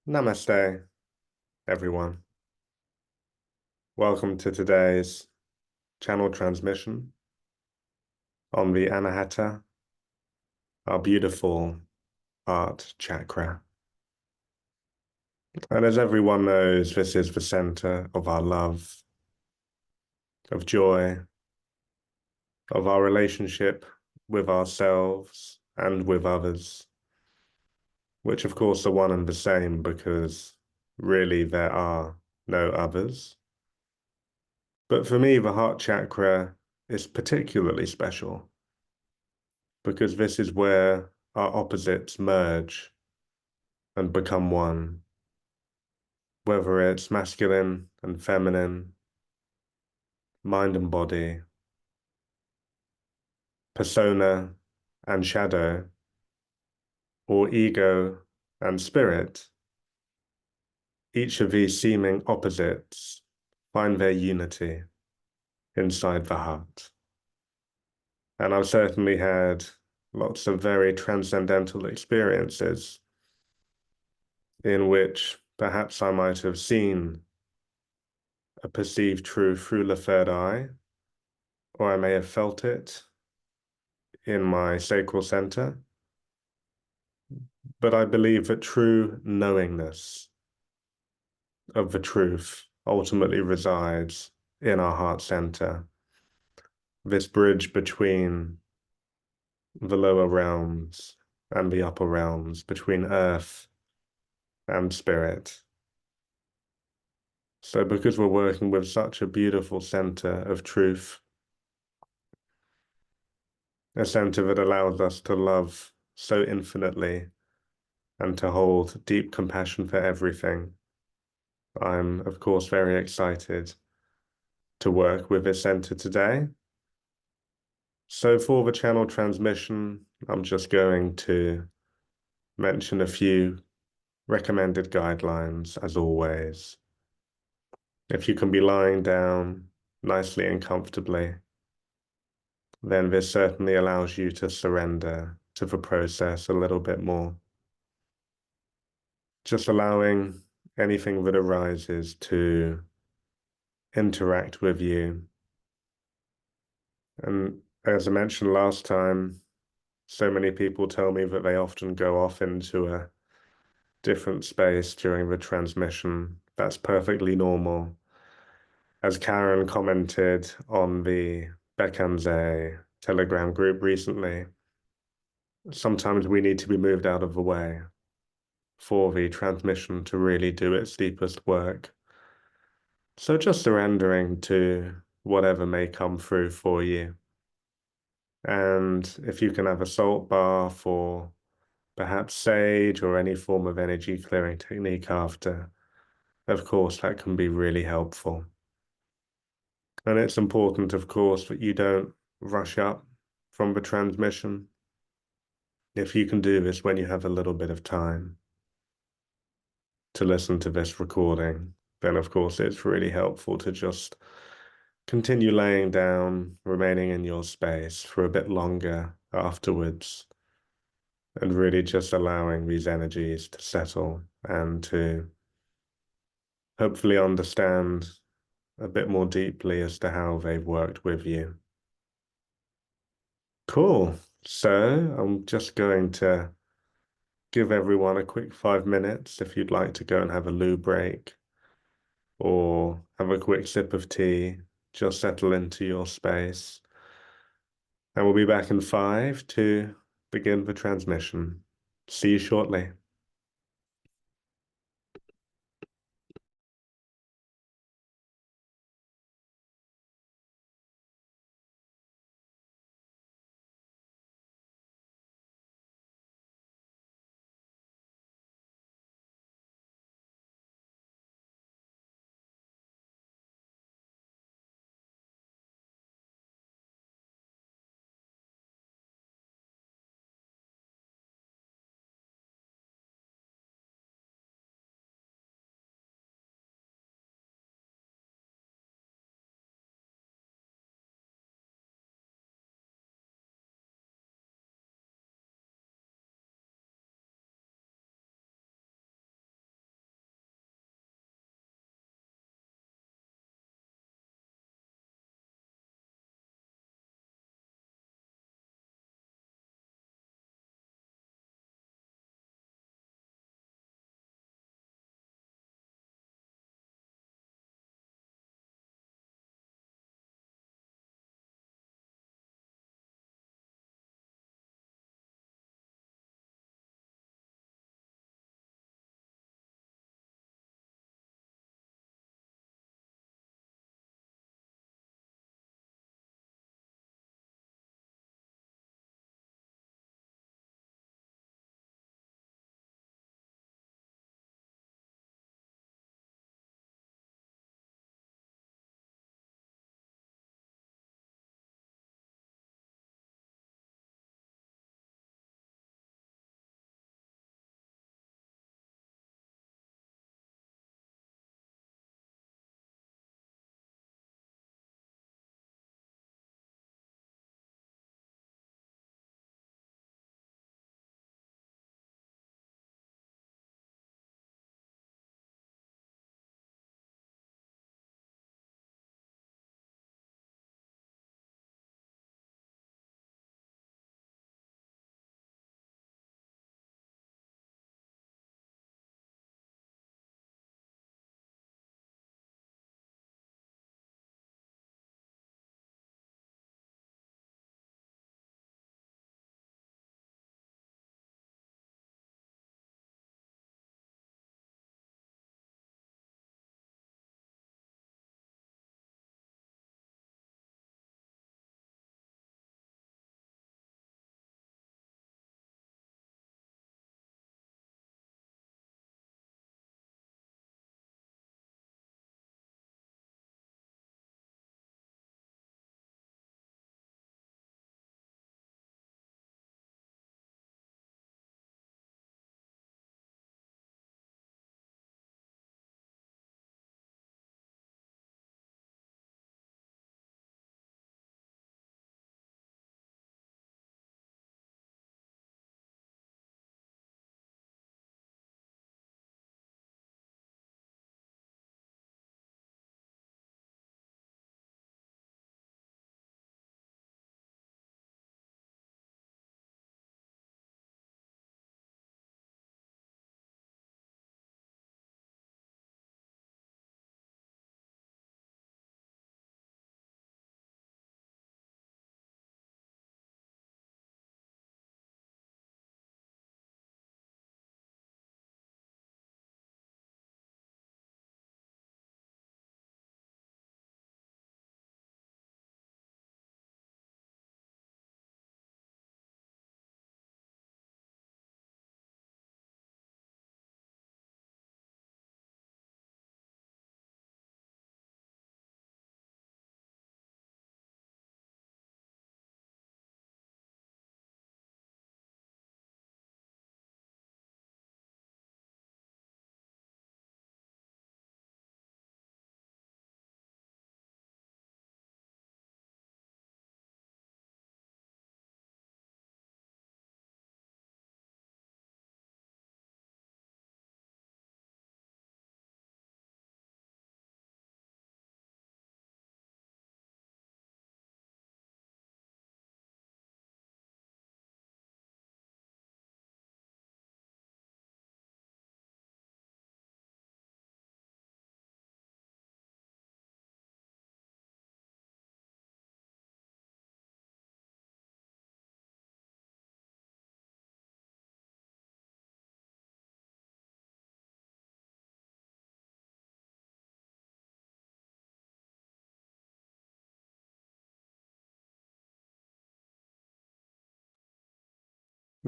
Namaste, everyone. Welcome to today's channel transmission on the Anahata, our beautiful heart chakra. And as everyone knows, this is the center of our love, of joy, of our relationship with ourselves and with others, which of course are one and the same because really there are no others. But for me, the heart chakra is particularly special because this is where our opposites merge and become one, whether it's masculine and feminine, mind and body, persona and shadow, or ego and spirit. Each of these seeming opposites find their unity inside the heart. And I've certainly had lots of very transcendental experiences in which perhaps I might have seen a perceived truth through the third eye, or I may have felt it in my sacral center. But I believe that true knowingness of the truth ultimately resides in our heart center, this bridge between the lower realms and the upper realms, between earth and spirit. So because we're working with such a beautiful center of truth, a center that allows us to love so infinitely and to hold deep compassion for everything, I'm, of course, very excited to work with this center today. So for the channel transmission, I'm just going to mention a few recommended guidelines as always. If you can be lying down nicely and comfortably, then this certainly allows you to surrender to the process a little bit more. Just allowing anything that arises to interact with you. And as I mentioned last time, so many people tell me that they often go off into a different space during the transmission. That's perfectly normal. As Karen commented on the Bekanze Telegram group recently, sometimes we need to be moved out of the way for the transmission to really do its deepest work. So just surrendering to whatever may come through for you. And if you can have a salt bath or perhaps sage or any form of energy clearing technique after, of course, that can be really helpful. And it's important, of course, that you don't rush up from the transmission. If you can do this when you have a little bit of time to listen to this recording, then of course it's really helpful to just continue laying down, remaining in your space for a bit longer afterwards, and really just allowing these energies to settle and to hopefully understand a bit more deeply as to how they've worked with you. Cool. So I'm just going to give everyone a quick 5 minutes if you'd like to go and have a loo break or have a quick sip of tea, just settle into your space. And we'll be back in 5 to begin the transmission. See you shortly.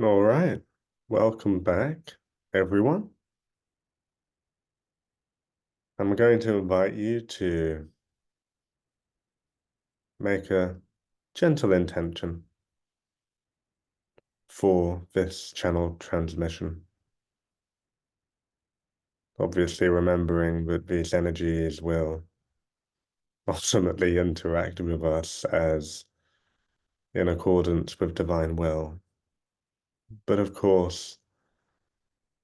All right. Welcome back, everyone. I'm going to invite you to make a gentle intention for this channel transmission. Obviously, remembering that these energies will ultimately interact with us as in accordance with divine will. But of course,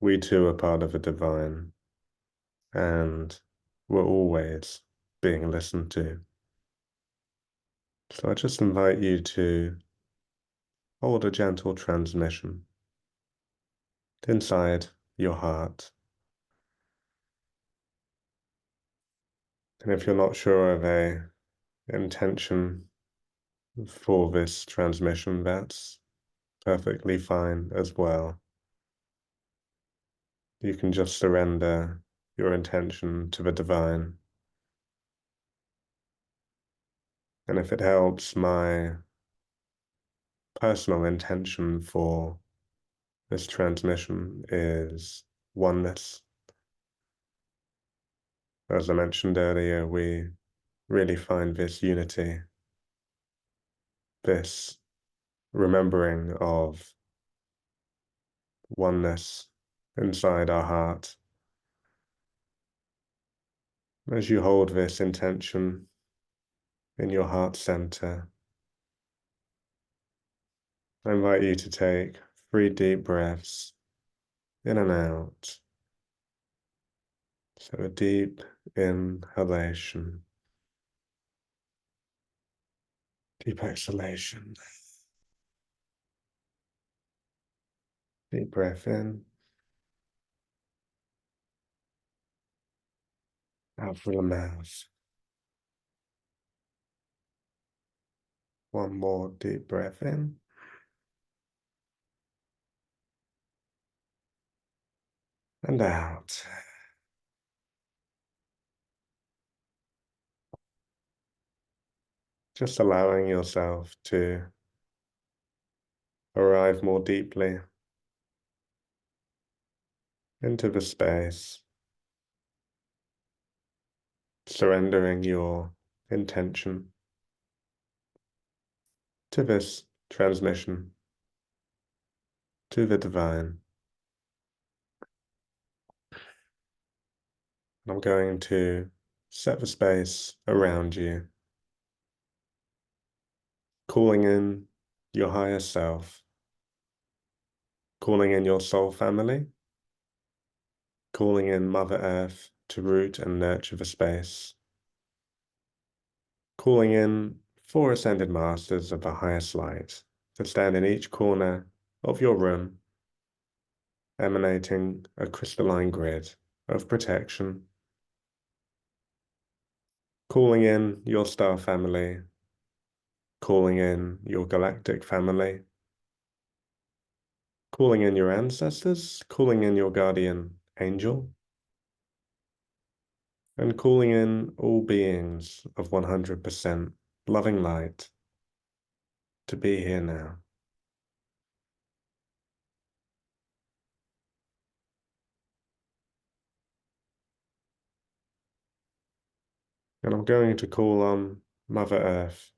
we too are part of the divine, and we're always being listened to. So I just invite you to hold a gentle transmission inside your heart. And if you're not sure of a intention for this transmission, that's perfectly fine as well. You can just surrender your intention to the divine. And if it helps, my personal intention for this transmission is oneness. As I mentioned earlier, we really find this unity, this remembering of oneness inside our heart. As you hold this intention in your heart center, I invite you to take 3 deep breaths in and out. So a deep inhalation, deep exhalation, deep breath in, out through the mouth. One more deep breath in and out. Just allowing yourself to arrive more deeply into the space, surrendering your intention to this transmission, to the divine. I'm going to set the space around you, calling in your higher self, calling in your soul family, calling in Mother Earth to root and nurture the space, calling in 4 ascended masters of the highest light to stand in each corner of your room, emanating a crystalline grid of protection, calling in your star family, calling in your galactic family, calling in your ancestors, calling in your guardian angel, and calling in all beings of 100% loving light to be here now. And I'm going to call on Mother Earth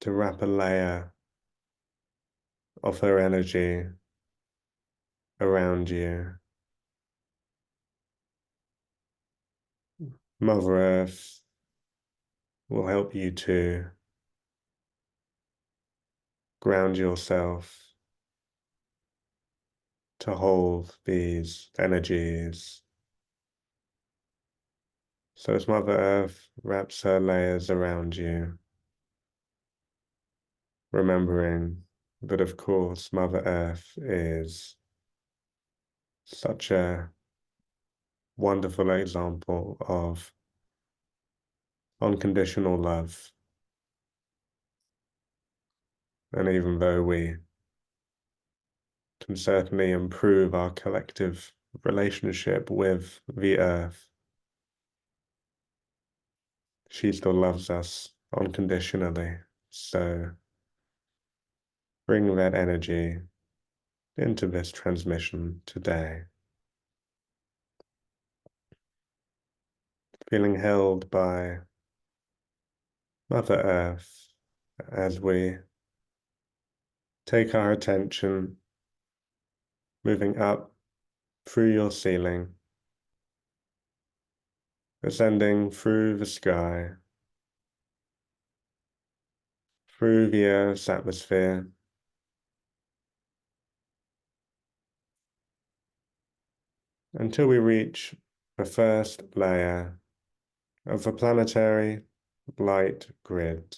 to wrap a layer of her energy around you. Mother Earth will help you to ground yourself, to hold these energies. So as Mother Earth wraps her layers around you, remembering that, of course, Mother Earth is such a wonderful example of unconditional love. And even though we can certainly improve our collective relationship with the Earth, she still loves us unconditionally. So bring that energy into this transmission today. Feeling held by Mother Earth as we take our attention moving up through your ceiling, ascending through the sky, through the Earth's atmosphere, until we reach the first layer of the planetary light grid.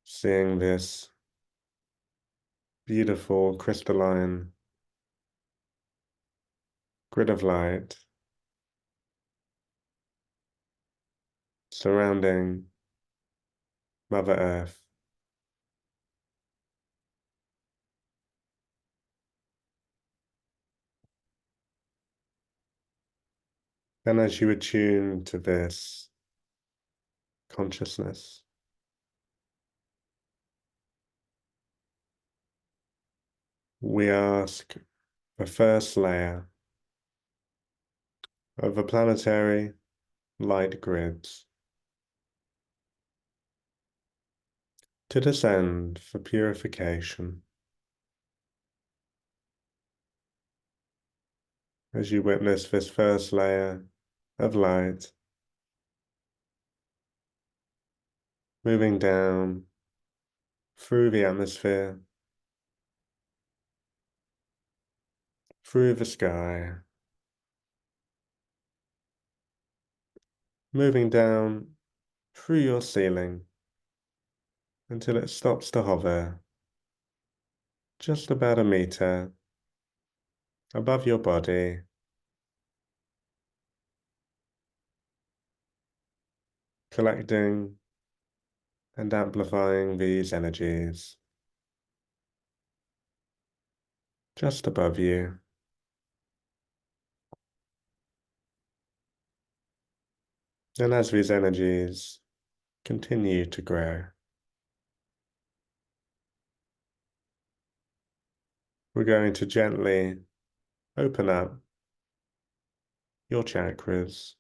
Seeing this beautiful crystalline grid of light surrounding Mother Earth. And as you attune to this consciousness, we ask the first layer of the planetary light grids to descend for purification. As you witness this first layer of light moving down through the atmosphere, through the sky, moving down through your ceiling until it stops to hover just about a meter above your body, collecting and amplifying these energies just above you. And as these energies continue to grow, we're going to gently open up your chakras,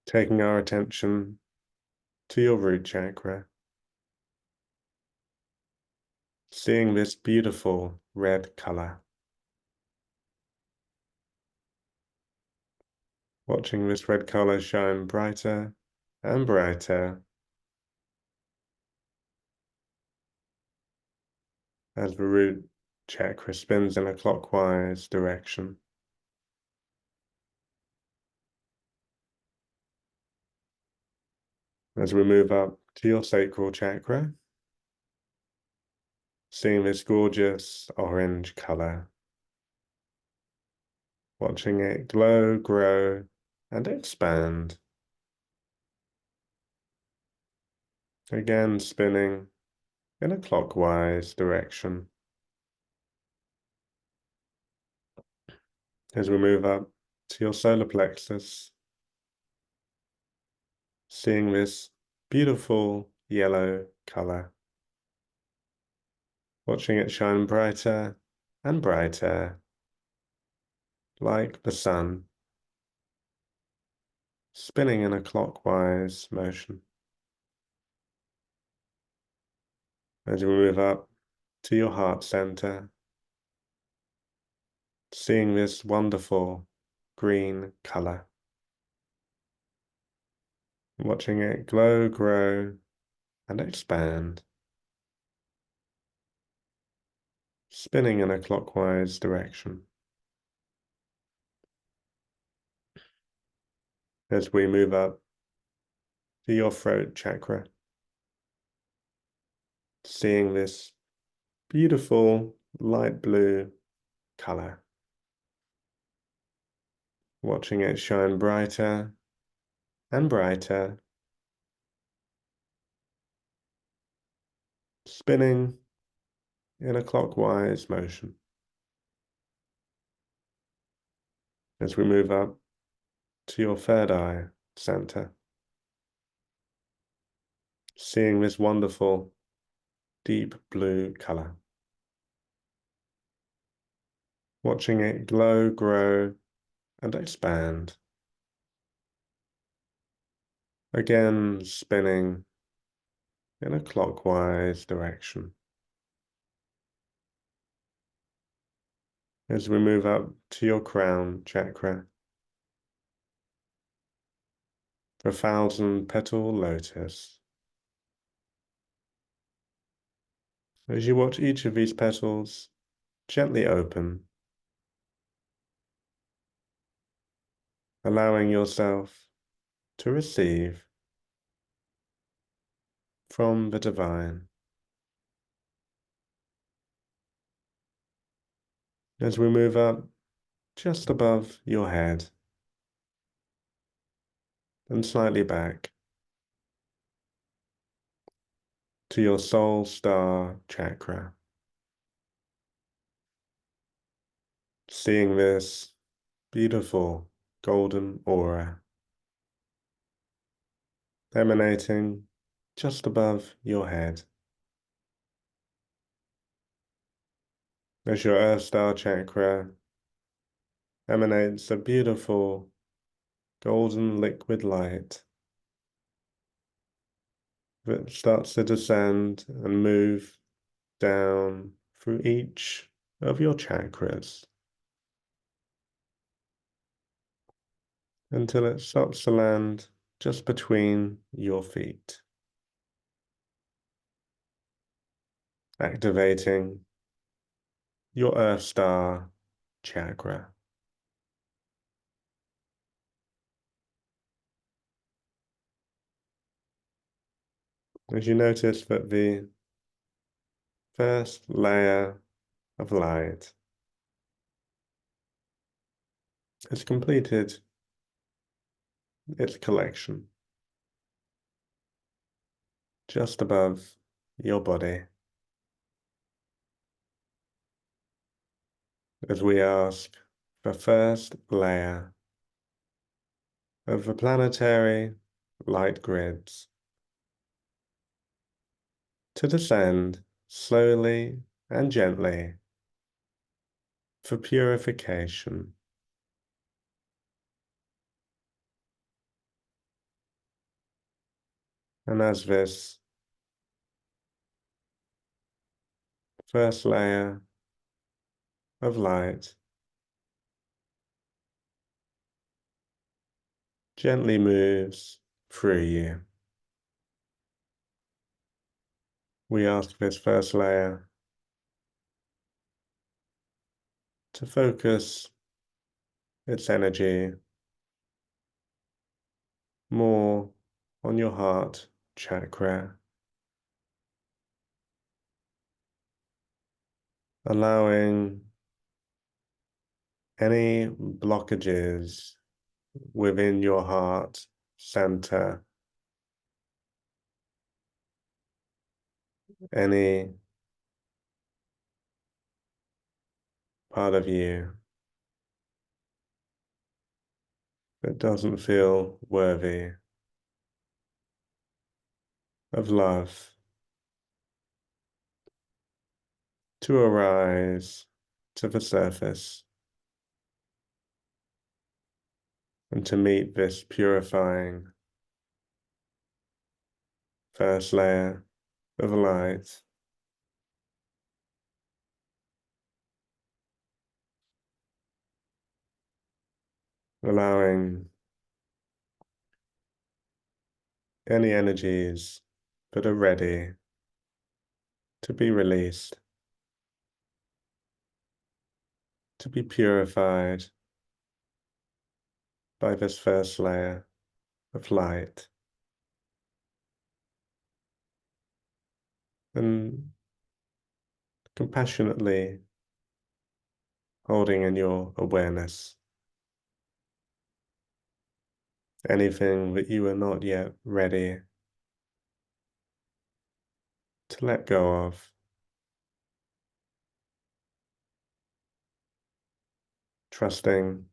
taking our attention to your root chakra, seeing this beautiful red color, watching this red color shine brighter and brighter as the root chakra spins in a clockwise direction. As we move up to your sacral chakra, seeing this gorgeous orange color, watching it glow, grow, and expand. Again, spinning in a clockwise direction. As we move up to your solar plexus, seeing this beautiful yellow color, watching it shine brighter and brighter, like the sun, spinning in a clockwise motion. As we move up to your heart center, seeing this wonderful green color, watching it glow, grow, and expand, spinning in a clockwise direction. As we move up to your throat chakra, seeing this beautiful light blue color, watching it shine brighter and brighter, spinning in a clockwise motion. As we move up to your third eye, center, seeing this wonderful deep blue color, watching it glow, grow, and expand, again spinning in a clockwise direction. As we move up to your crown chakra, the 1,000-petal lotus. As you watch each of these petals gently open, allowing yourself to receive from the divine. As we move up just above your head and slightly back to your soul star chakra, seeing this beautiful golden aura emanating just above your head. As your earth star chakra emanates a beautiful golden liquid light that starts to descend and move down through each of your chakras until it stops to land just between your feet, activating your earth star chakra. As you notice that the first layer of light has completed its collection just above your body, as we ask the first layer of the planetary light grids to descend slowly and gently for purification. And as this first layer of light gently moves through you, we ask this first layer to focus its energy more on your heart chakra, allowing any blockages within your heart center, any part of you that doesn't feel worthy of love, to arise to the surface and to meet this purifying first layer of light, allowing any energies that are ready to be released, to be purified by this first layer of light. And compassionately holding in your awareness anything that you are not yet ready to let go of, trusting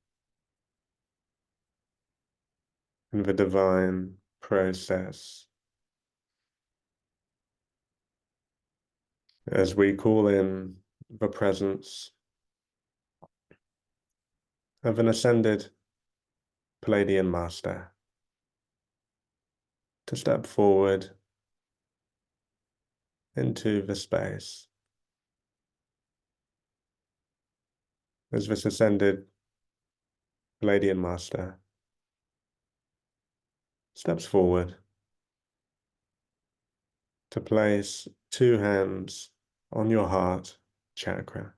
in the divine process as we call in the presence of an ascended Palladian master to step forward into the space. As this ascended Palladian master steps forward to place two hands on your heart chakra,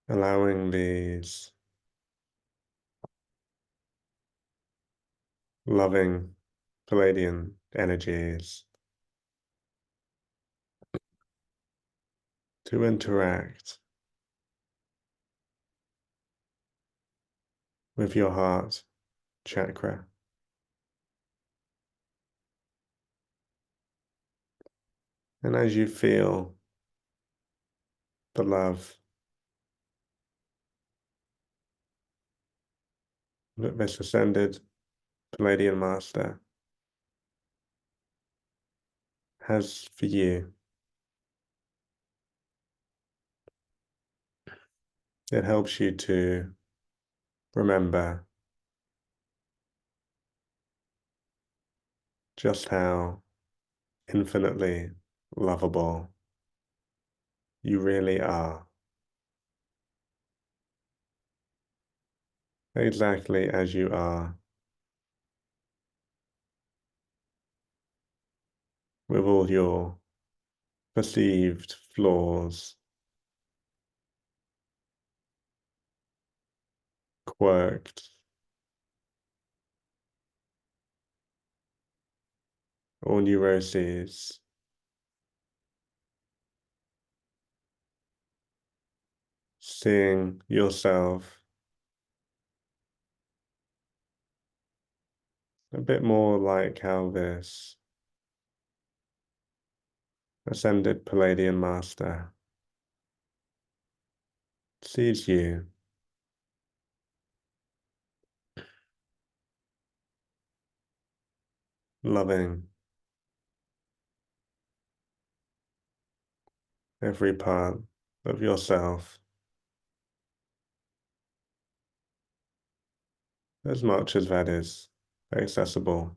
allowing these loving Palladian energies to interact with your heart chakra. And as you feel the love that this ascended Palladian master has for you, it helps you to remember just how infinitely lovable you really are, exactly as you are, with all your perceived flaws, quirks, or neuroses. Seeing yourself a bit more like how this ascended Palladian master sees you, loving every part of yourself as much as that is accessible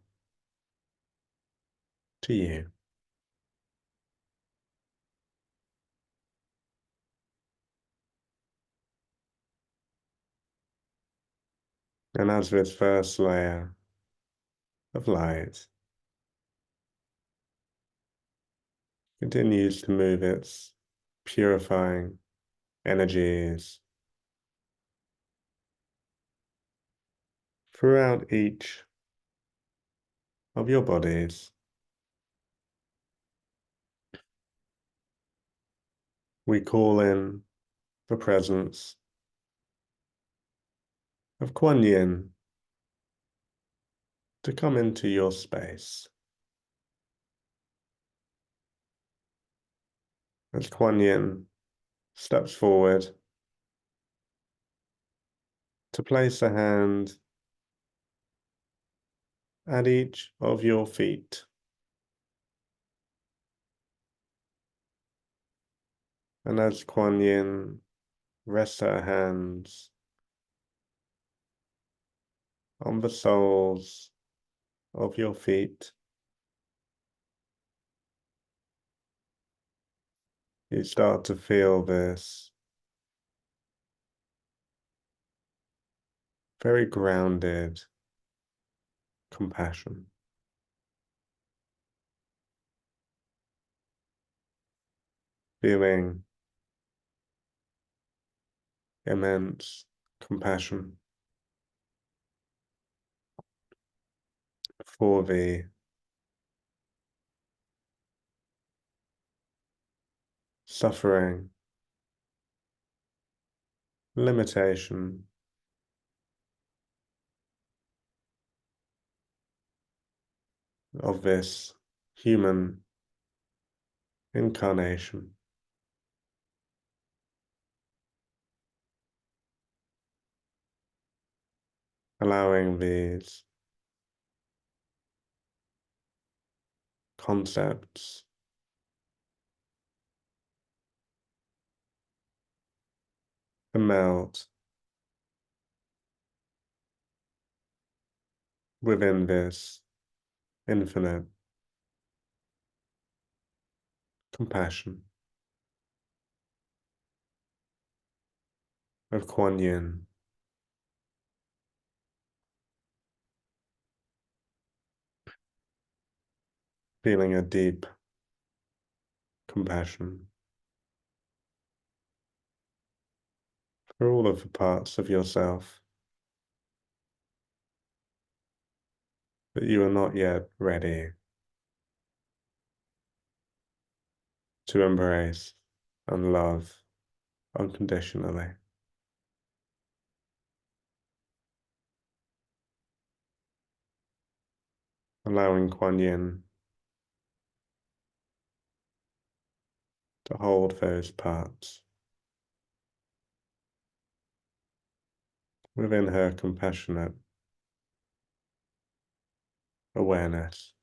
to you. And as this first layer of light continues to move its purifying energies throughout each of your bodies, we call in the presence of Kuan Yin to come into your space. As Kuan Yin steps forward to place a hand at each of your feet, and as Kuan Yin rests her hands on the soles of your feet, you start to feel this very grounded compassion, feeling immense compassion for the suffering, limitation, of this human incarnation. allowing these concepts to melt within this infinite compassion of Kuan Yin, feeling a deep compassion for all of the parts of yourself that you are not yet ready to embrace and love unconditionally. Allowing Kuan Yin to hold those parts within her compassionate awareness.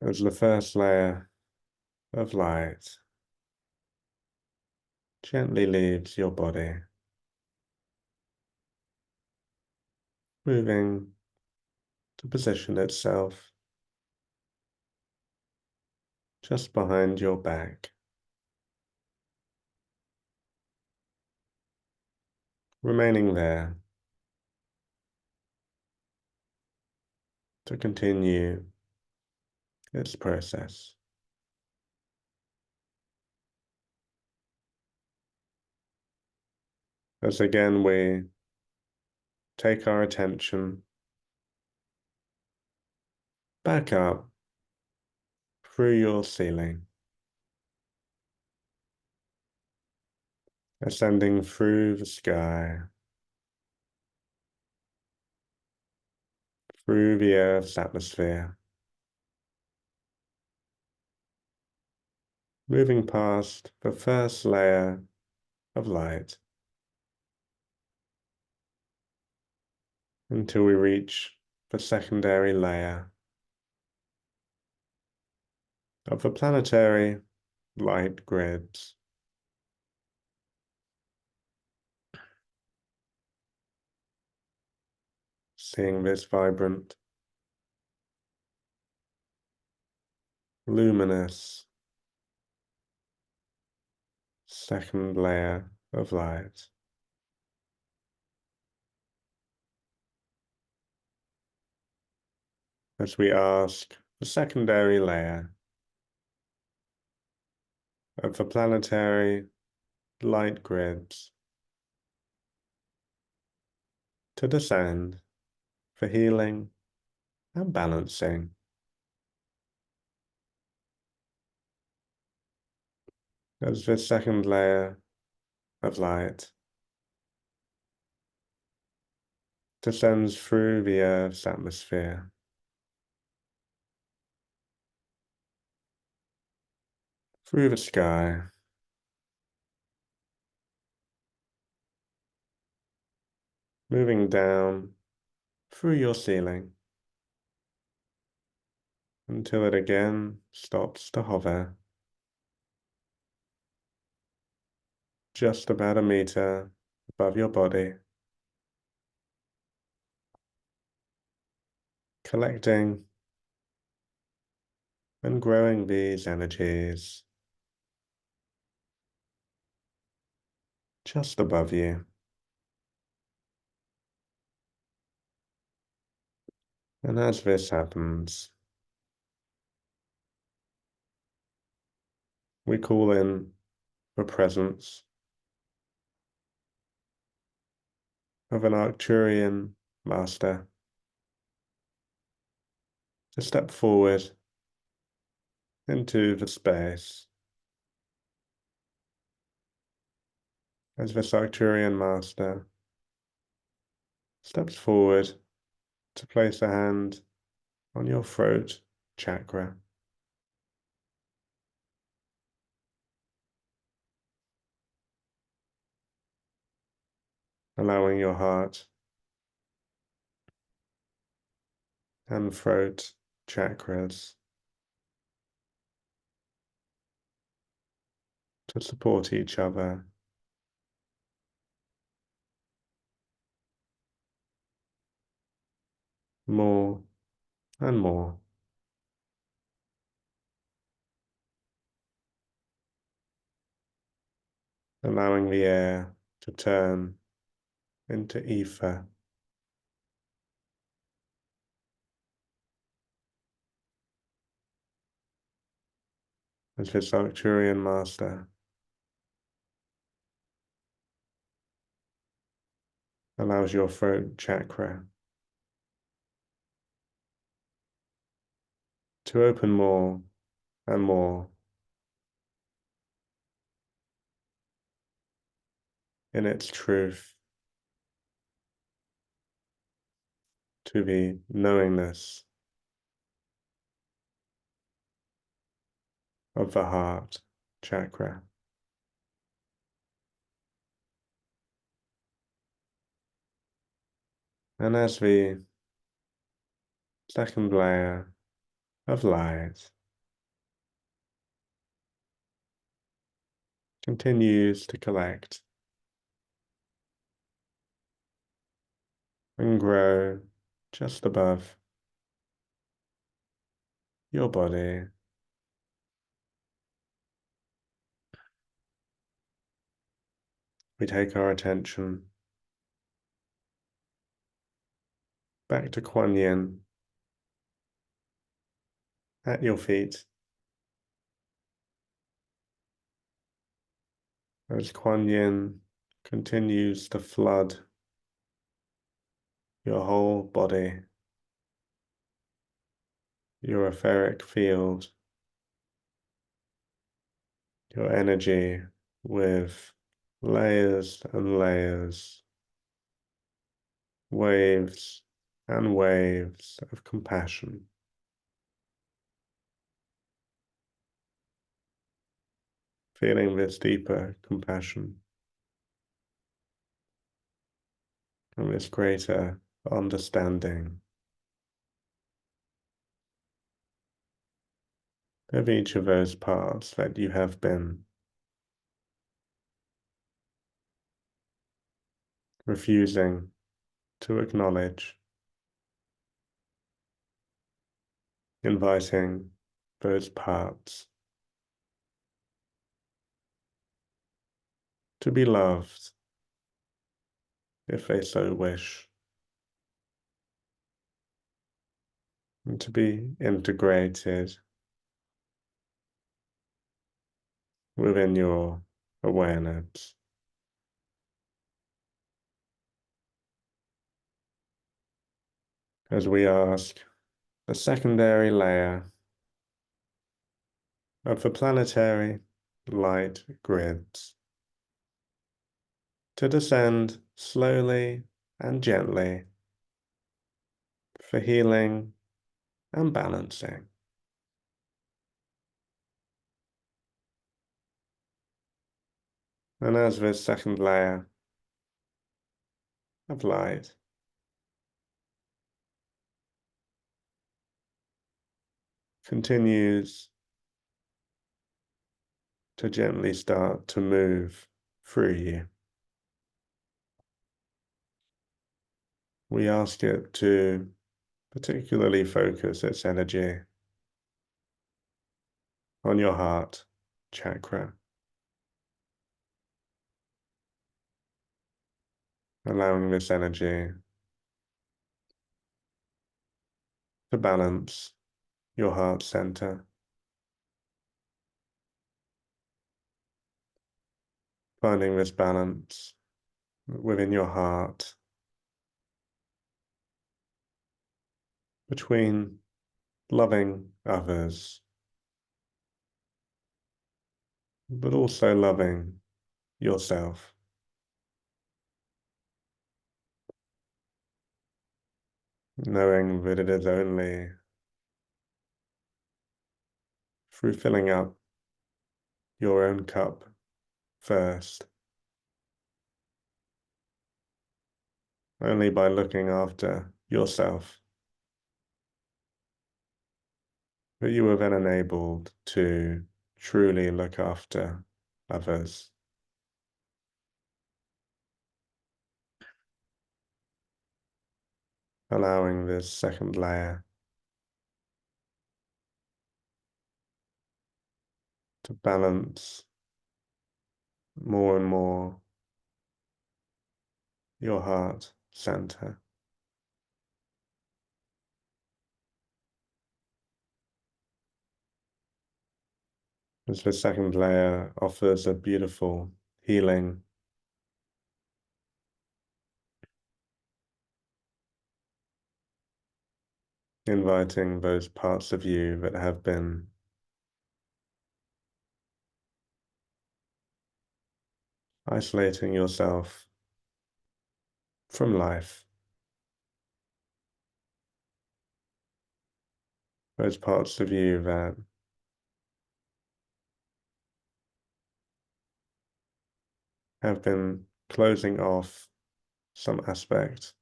As the first layer of light gently leaves your body, moving to position itself just behind your back, remaining there to continue its process. As again we take our attention back up through your ceiling, ascending through the sky, through the Earth's atmosphere, moving past the first layer of light until we reach the secondary layer of the planetary light grids. Seeing this vibrant, luminous second layer of light. As we ask the secondary layer of the planetary light grids to descend for healing and balancing. As this second layer of light descends through the Earth's atmosphere, through the sky, moving down through your ceiling until it again stops to hover just about a meter above your body, collecting and growing these energies just above you. And as this happens, we call in the presence of an Arcturian master to step forward into the space. As this Arcturian master steps forward to place a hand on your throat chakra, allowing your heart and throat chakras to support each other. More and more, allowing the air to turn into ether. As this Arcturian master allows your throat chakra to open more and more in its truth to the knowingness of the heart chakra. And as the second layer of light continues to collect and grow just above your body, we take our attention back to Kuan Yin at your feet, as Kuan Yin continues to flood your whole body, your etheric field, your energy with layers and layers, waves and waves of compassion. Feeling this deeper compassion and this greater understanding of each of those parts that you have been refusing to acknowledge, inviting those parts to be loved if they so wish, and to be integrated within your awareness. As we ask the secondary layer of the planetary light grids to descend slowly and gently for healing and balancing. And as this second layer of light continues to gently start to move through you, we ask it to particularly focus its energy on your heart chakra, allowing this energy to balance your heart center, finding this balance within your heart between loving others, but also loving yourself. Knowing that it is only through filling up your own cup first only by looking after yourself, but you are then enabled to truly look after others, allowing this second layer to balance more and more your heart center. As the second layer offers a beautiful healing, inviting those parts of you that have been isolating yourself from life, those parts of you that have been closing off some aspect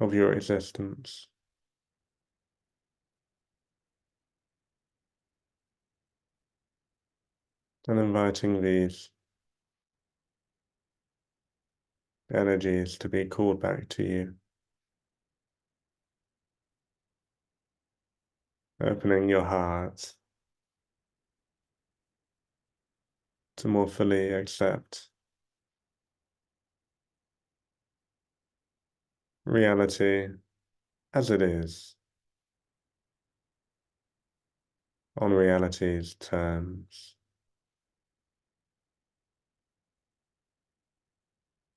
of your existence, and inviting these energies to be called back to you, opening your heart to more fully accept reality as it is, on reality's terms,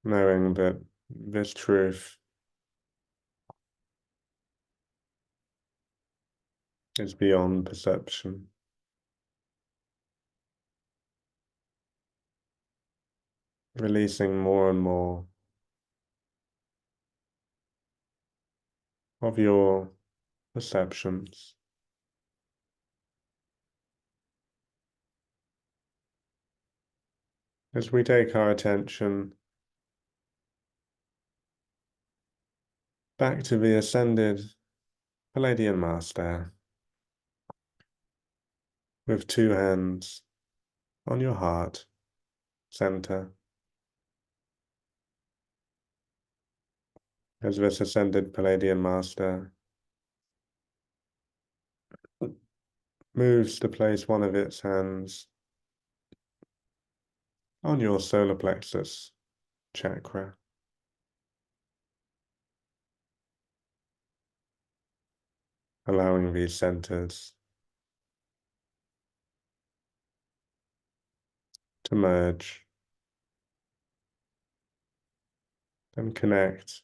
knowing that this truth is beyond perception, releasing more and more of your perceptions, as we take our attention back to the ascended Palladian Master, with two hands on your heart center, as this ascended Palladian Master moves to place one of its hands on your solar plexus chakra, allowing these centers to merge and connect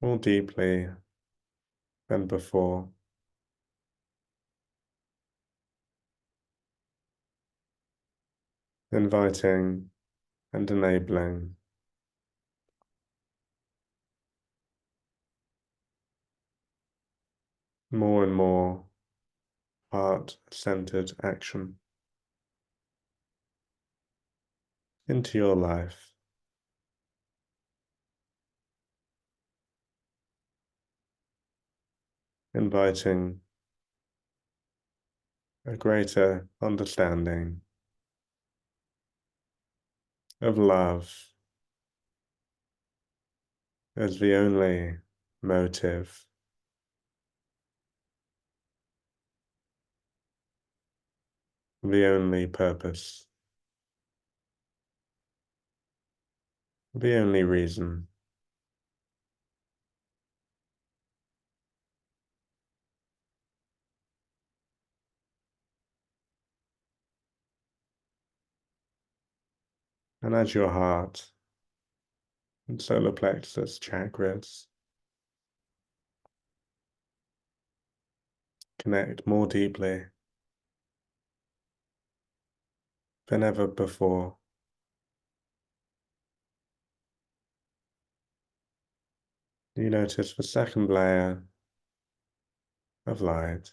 more deeply than before, inviting and enabling more and more heart-centered action into your life, inviting a greater understanding of love as the only motive, the only purpose, the only reason. And as your heart and solar plexus chakras connect more deeply than ever before, you notice the second layer of light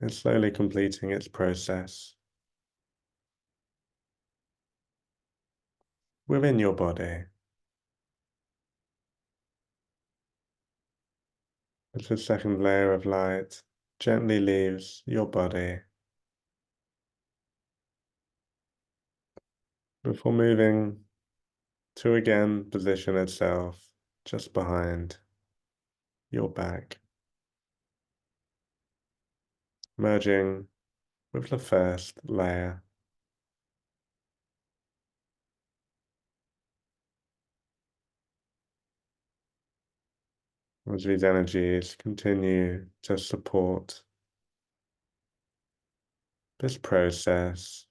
is slowly completing its process, within your body. As the second layer of light gently leaves your body before moving to again position itself just behind your back, merging with the first layer. As these energies continue to support this process,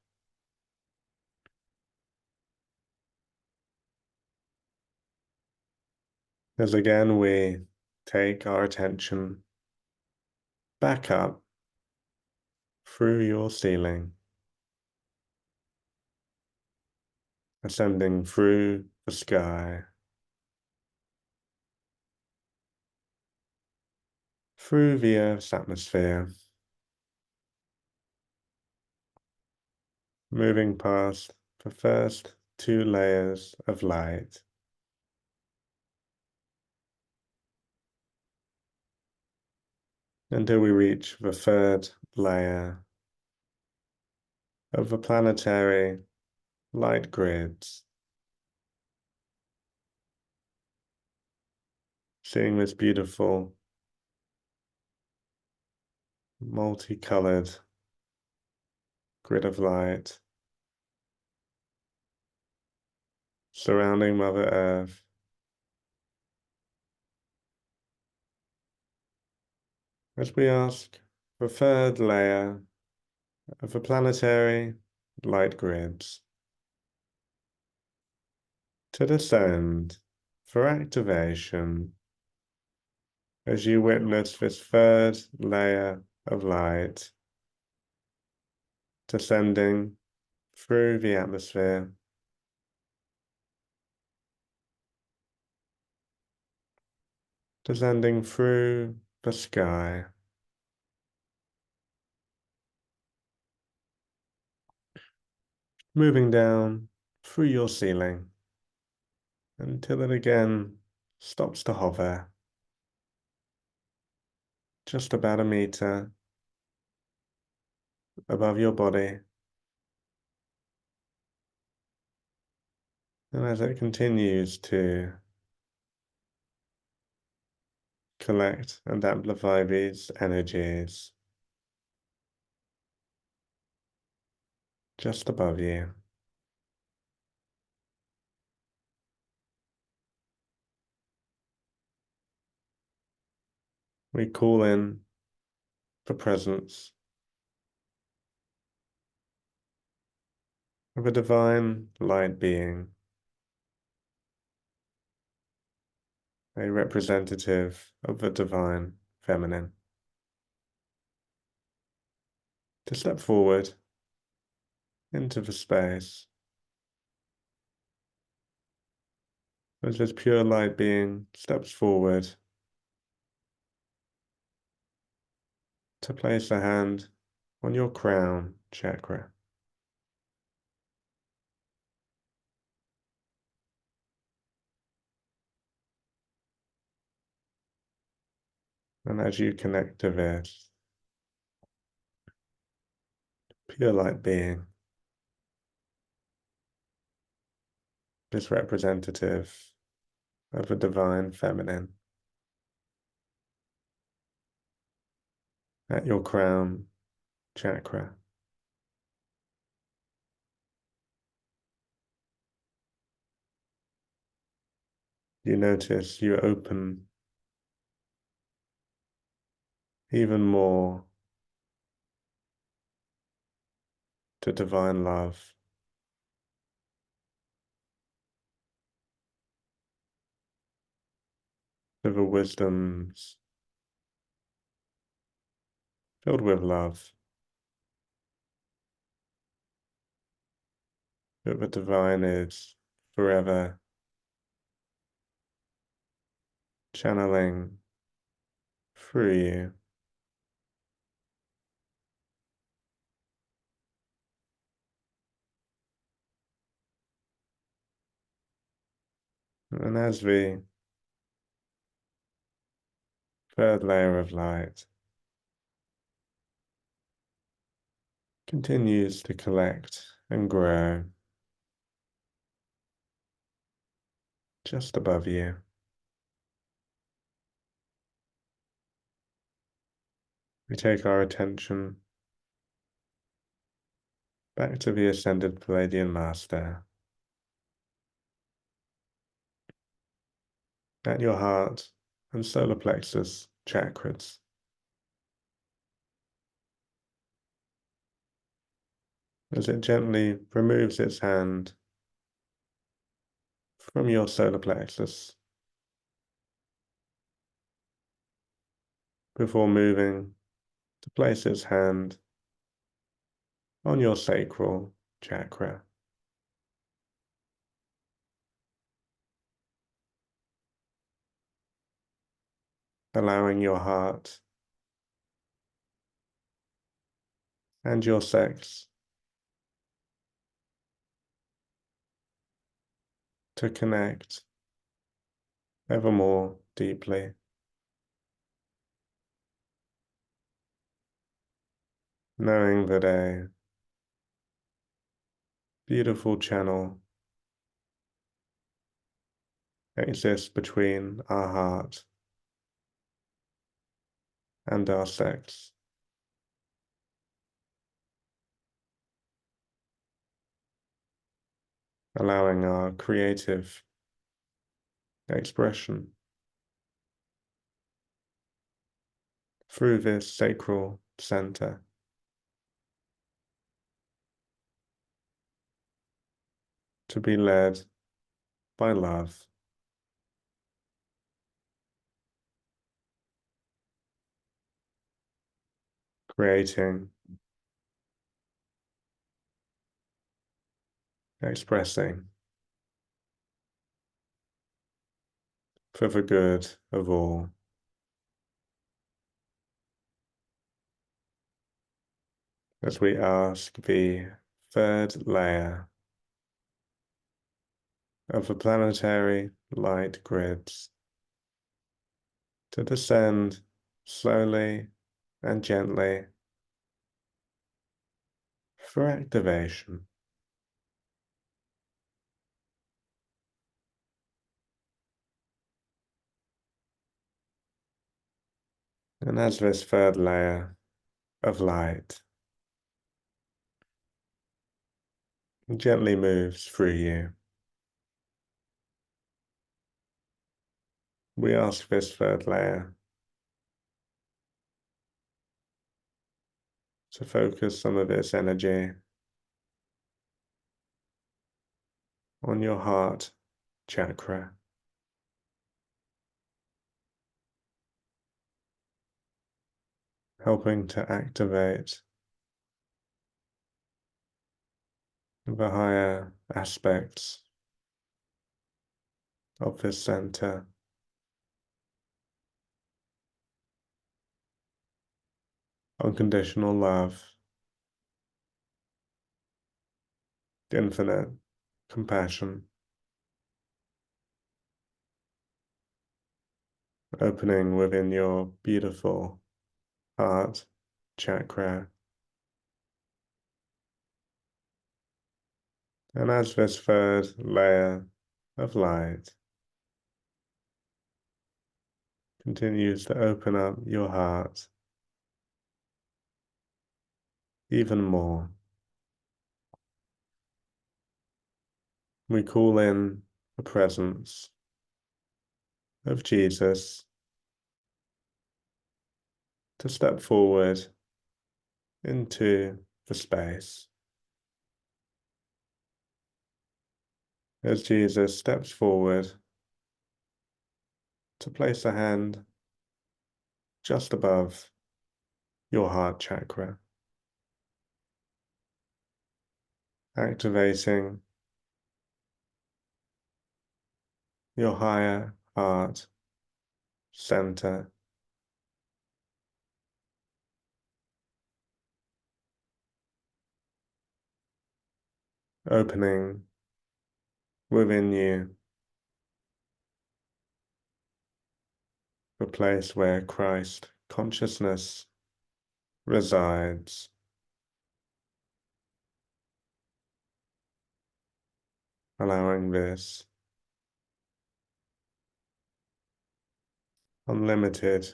as again we take our attention back up through your ceiling, ascending through the sky, through the Earth's atmosphere, moving past the first two layers of light, until we reach the third layer of the planetary light grids, seeing this beautiful multicolored grid of light surrounding Mother Earth, as we ask the third layer of the planetary light grids to descend for activation as you witness this third layer of light descending through the atmosphere, descending through the sky, moving down through your ceiling until it again stops to hover just about a meter above your body. And as it continues to collect and amplify these energies just above you, we call in the presence of a divine light being, a representative of the divine feminine, to step forward into the space as this pure light being steps forward to place a hand on your crown chakra. And as you connect to this pure light being, this representative of the divine feminine, at your crown chakra, you notice you open even more to divine love, to the wisdoms filled with love that the divine is forever channeling through you. And as the third layer of light continues to collect and grow just above you, we take our attention back to the Ascended Palladian Master at your heart and solar plexus chakras, as it gently removes its hand from your solar plexus before moving to place its hand on your sacral chakra, allowing your heart and your sex to connect ever more deeply, knowing that a beautiful channel exists between our heart and our sex, allowing our creative expression through this sacral center to be led by love, creating, expressing for the good of all. As we ask the third layer of the planetary light grids to descend slowly and gently for activation. And as this third layer of light gently moves through you, we ask this third layer to focus some of its energy on your heart chakra, helping to activate the higher aspects of this center, unconditional love, infinite compassion, opening within your beautiful heart chakra. And as this third layer of light continues to open up your heart even more, we call in the presence of Jesus to step forward into the space. As Jesus steps forward to place a hand just above your heart chakra, activating your higher heart center, opening within you place where Christ consciousness resides, allowing this unlimited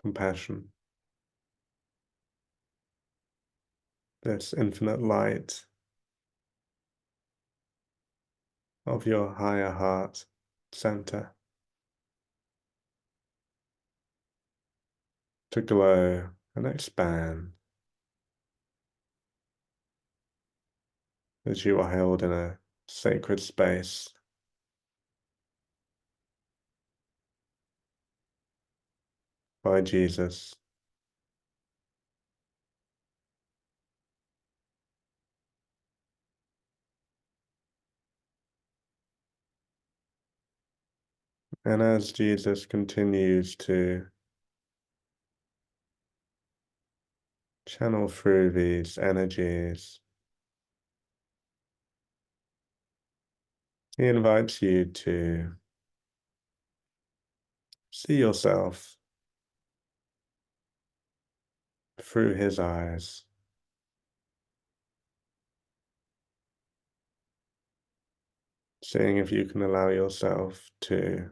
compassion, this infinite light of your higher heart center to glow and expand as you are held in a sacred space by Jesus. And as Jesus continues to channel through these energies, he invites you to see yourself through his eyes, seeing if you can allow yourself to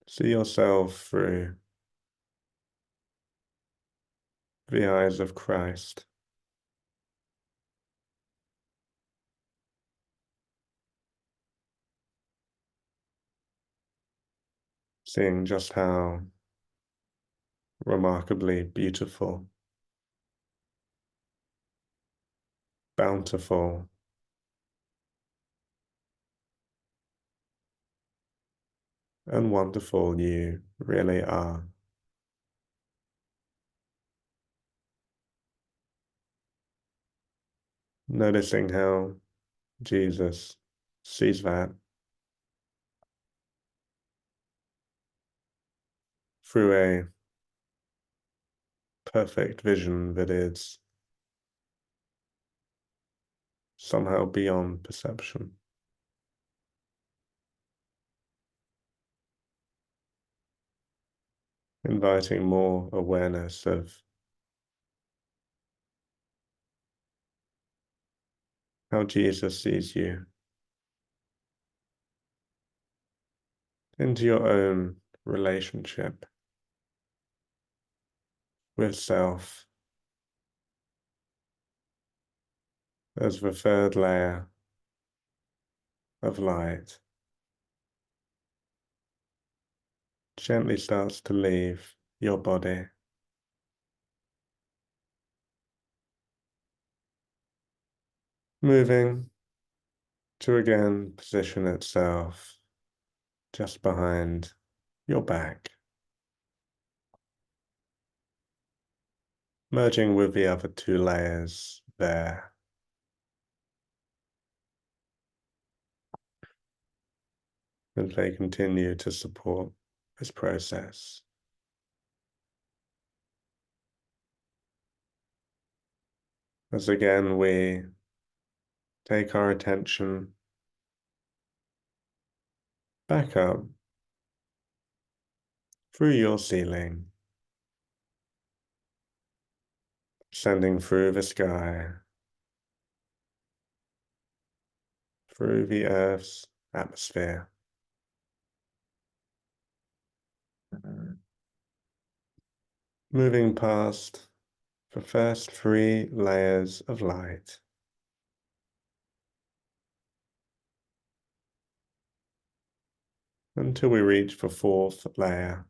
see yourself through the eyes of Christ, seeing just how remarkably beautiful, bountiful, and wonderful you really are. Noticing how Jesus sees that through a perfect vision that is somehow beyond perception, inviting more awareness of how Jesus sees you into your own relationship with self as the third layer of light gently starts to leave your body, moving to again position itself just behind your back, merging with the other two layers there as they continue to support this process. As again we take our attention back up through your ceiling, sending through the sky, through the Earth's atmosphere, moving past the first three layers of light, until we reach the fourth layer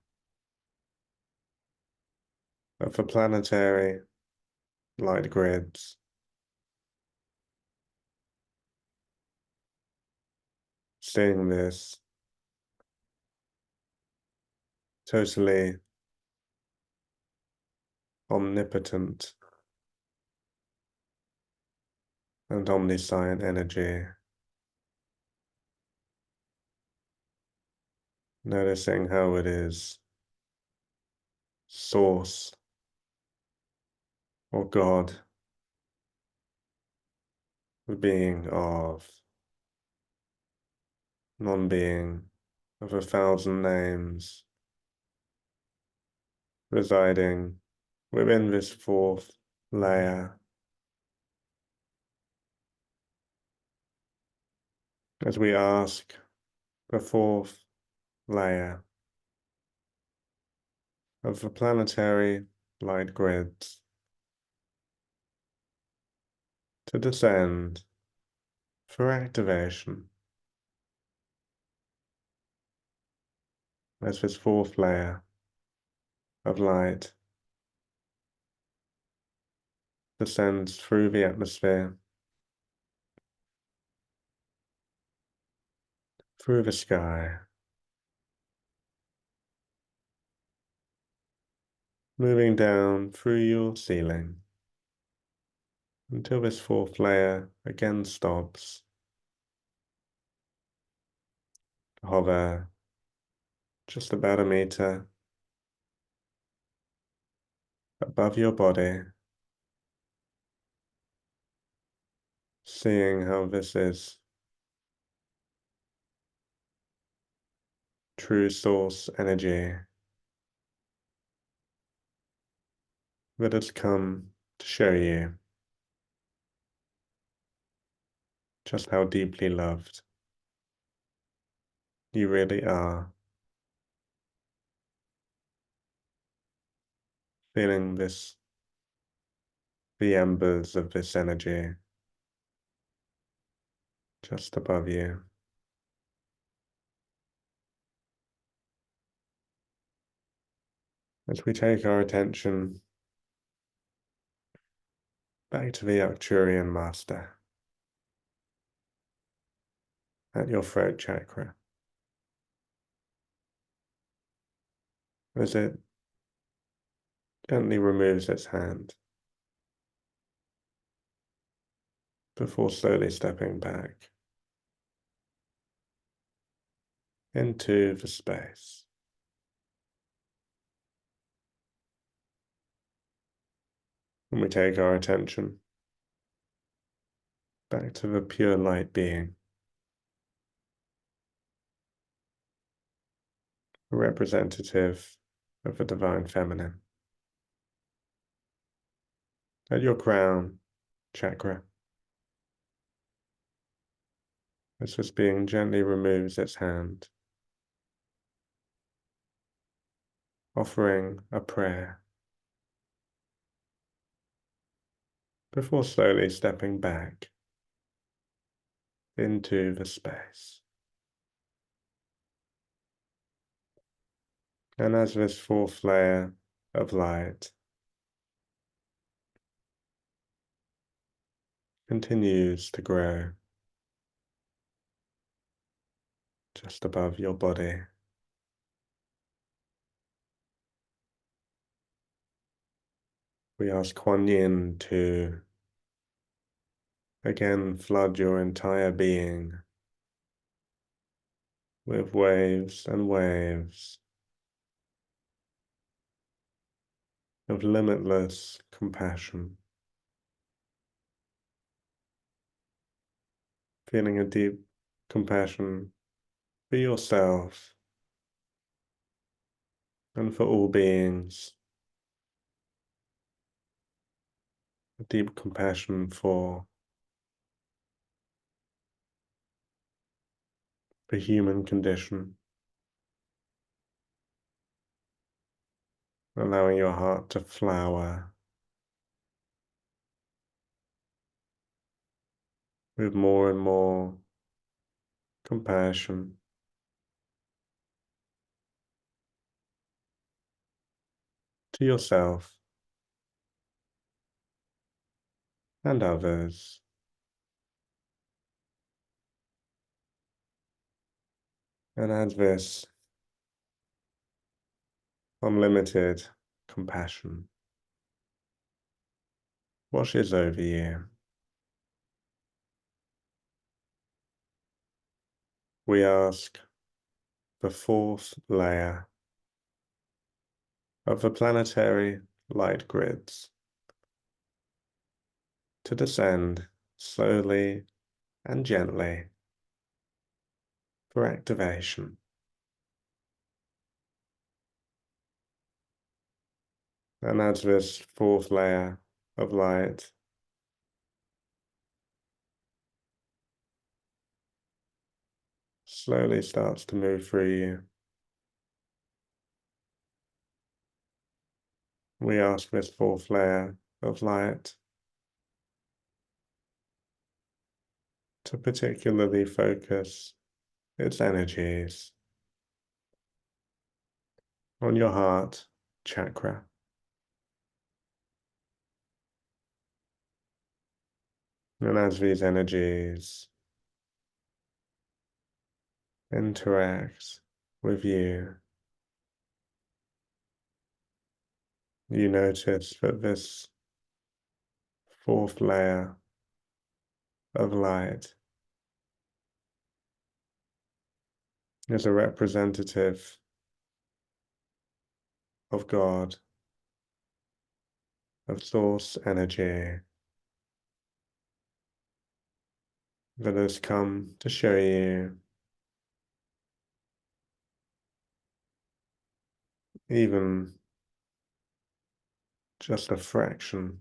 of the planetary light grids, seeing this totally omnipotent and omniscient energy, noticing how it is source or God, the being of non-being of 1,000 names residing within this fourth layer as we ask the fourth layer of the planetary light grids to descend for activation as this fourth layer of light descends through the atmosphere, through the sky, moving down through your ceiling until this fourth layer again stops to hover just about a meter above your body, seeing how this is true source energy that has come to show you just how deeply loved you really are, feeling the embers of this energy just above you. As we take our attention back to the Arcturian Master at your throat chakra, as it gently removes its hand before slowly stepping back into the space. And we take our attention back to the pure light being, a representative of the divine feminine, at your crown chakra, as this being gently removes its hand, offering a prayer before slowly stepping back into the space. And as this fourth layer of light continues to grow just above your body, we ask Kuan Yin to again flood your entire being with waves and waves of limitless compassion, feeling a deep compassion for yourself and for all beings, a deep compassion for the human condition, allowing your heart to flower with more and more compassion to yourself and others. And as this unlimited compassion washes over you, we ask the fourth layer of the planetary light grids to descend slowly and gently for activation. And as this fourth layer of light slowly starts to move through you, we ask this fourth layer of light to particularly focus its energies on your heart chakra. And as these energies interact with you, you notice that this fourth layer of light is a representative of God, of source energy that has come to show you even just a fraction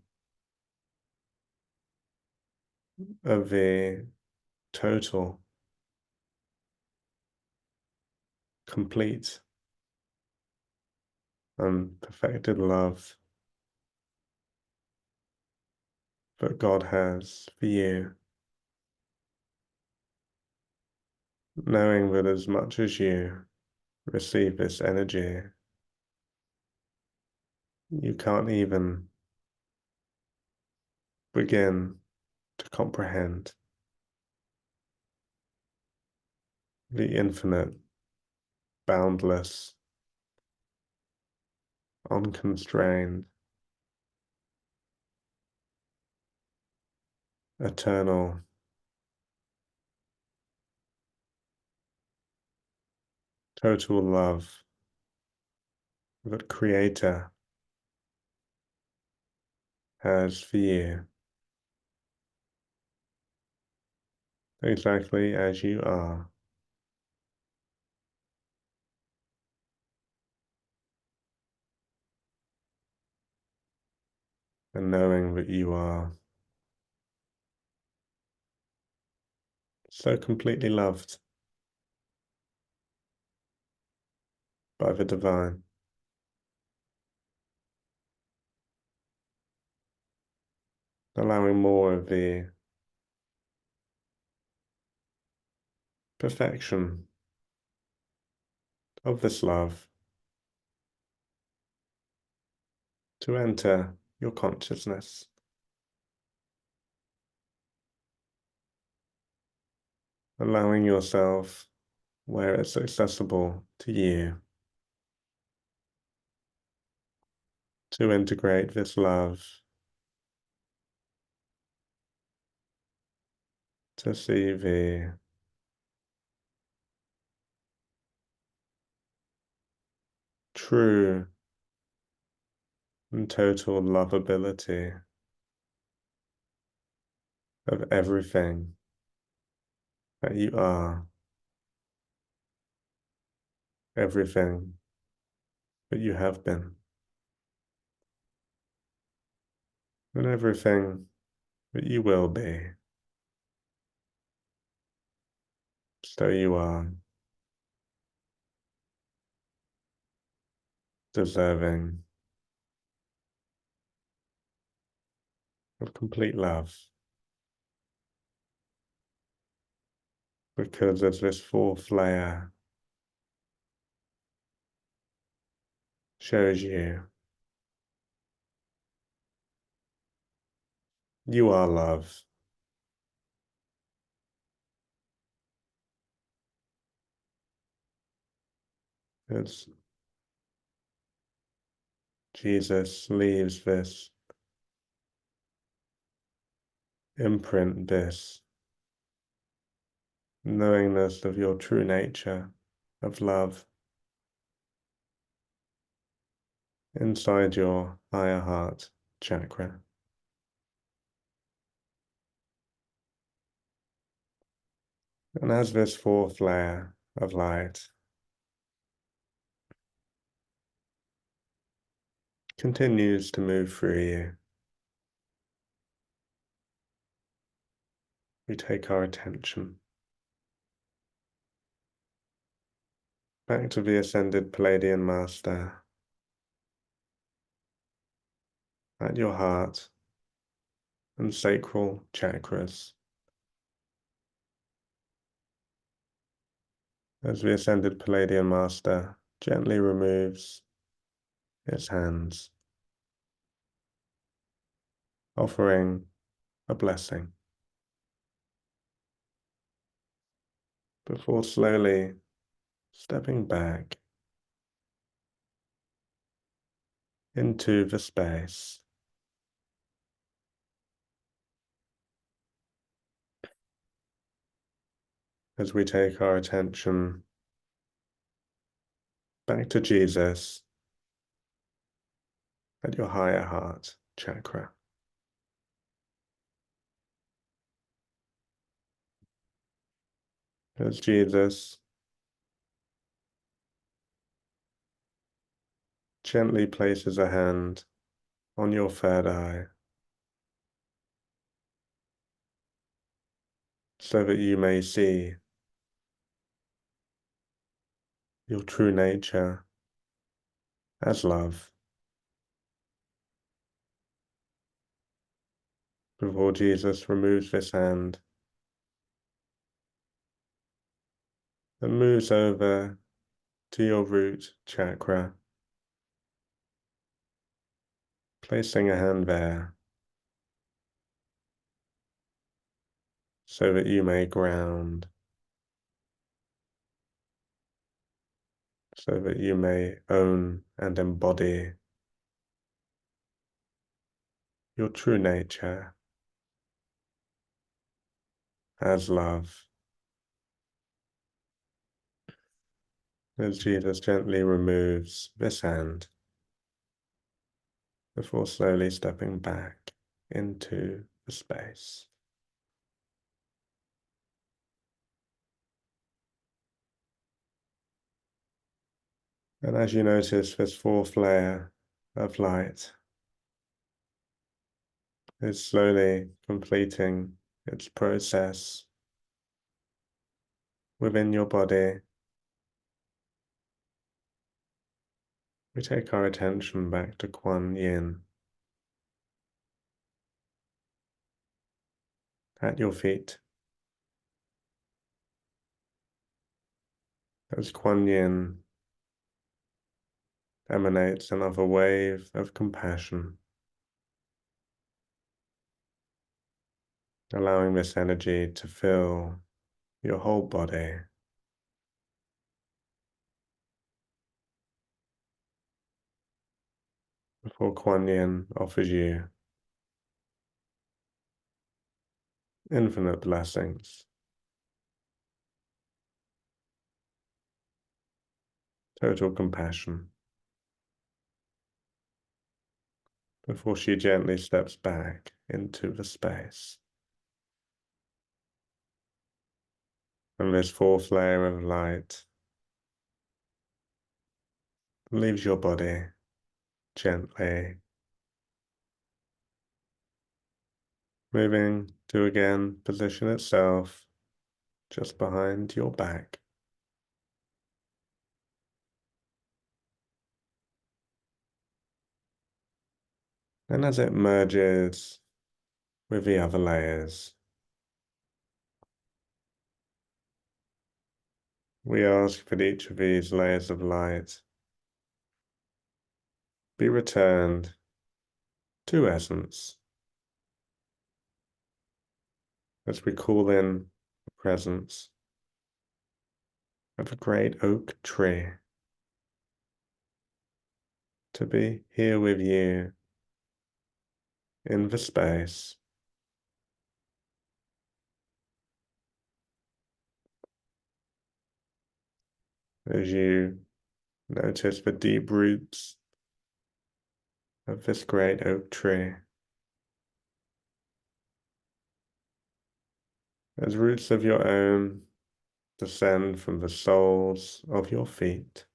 of the total, complete, and perfected love that God has for you, knowing that as much as you receive this energy, you can't even begin to comprehend the infinite, boundless, unconstrained, eternal, total love that Creator has for you, exactly as you are. And knowing that you are so completely loved by the divine, allowing more of the perfection of this love to enter your consciousness, allowing yourself where it's accessible to you to integrate this love, to see the true and total lovability of everything that you are, everything that you have been, and everything that you will be. So you are deserving of complete love, because as this fourth layer shows you, you are love. As Jesus leaves this imprint, this knowingness of your true nature of love inside your higher heart chakra. And as this fourth layer of light continues to move through you. We take our attention back to the ascended Palladian Master at your heart and sacral chakras. As the ascended Palladian Master gently removes its hands, offering a blessing, before slowly stepping back into the space. As we take our attention back to Jesus at your higher heart chakra. As Jesus gently places a hand on your third eye so that you may see your true nature as love. Before Jesus removes this hand and moves over to your root chakra, placing a hand there so that you may ground, so that you may own and embody your true nature as love. As Jesus gently removes this hand before slowly stepping back into the space. And as you notice this fourth layer of light is slowly completing its process within your body, we take our attention back to Kuan Yin at your feet. As Kuan Yin emanates another wave of compassion, allowing this energy to fill your whole body. Before Kuan Yin offers you infinite blessings, total compassion, before she gently steps back into the space. And this fourth layer of light leaves your body gently, moving to again position itself just behind your back. And as it merges with the other layers, we ask that each of these layers of light be returned to essence as we call in the presence of a great oak tree to be here with you in the space. As you notice the deep roots of this great oak tree, as roots of your own descend from the soles of your feet,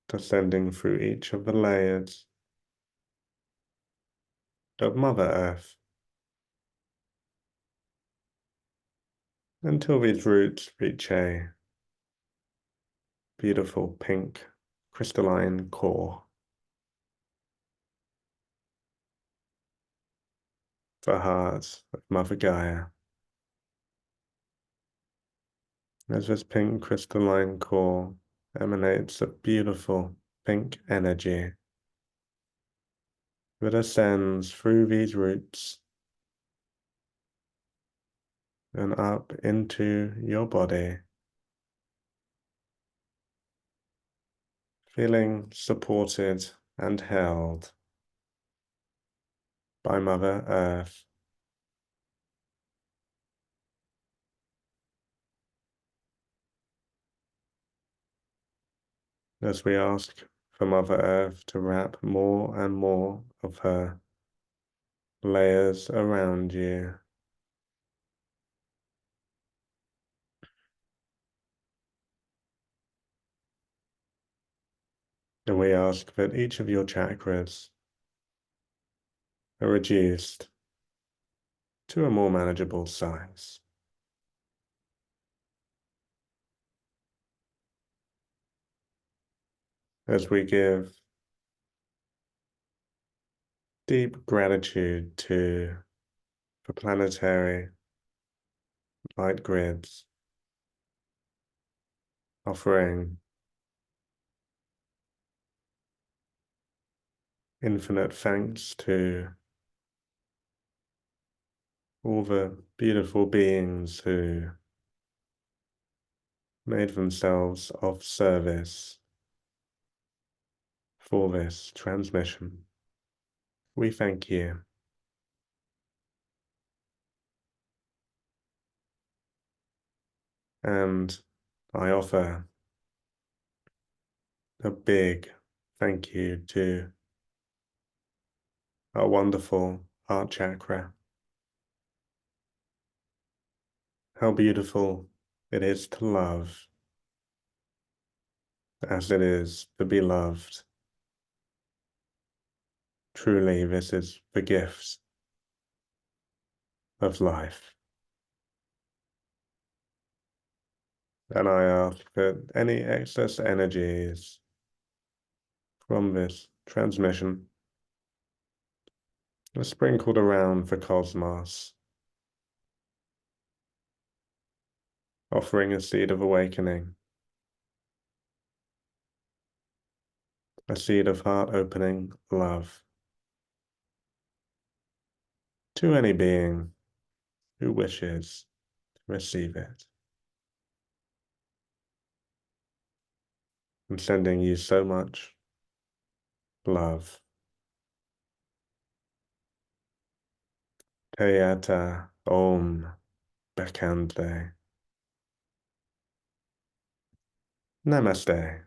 descending through each of the layers of Mother Earth until these roots reach a beautiful pink crystalline core, the heart of Mother Gaia. As this pink crystalline core emanates a beautiful pink energy that ascends through these roots and up into your body, feeling supported and held by Mother Earth. As we ask for Mother Earth to wrap more and more of her layers around you, and we ask that each of your chakras are reduced to a more manageable size. As we give deep gratitude to the planetary light grids, offering infinite thanks to all the beautiful beings who made themselves of service for this transmission. We thank you, and I offer a big thank you to our wonderful heart chakra. How beautiful it is to love as it is to be loved. Truly, this is the gift of life. And I ask that any excess energies from this transmission are sprinkled around the cosmos, offering a seed of awakening, a seed of heart-opening love to any being who wishes to receive it. I'm sending you so much love. Teyata Om Bekande. Namaste.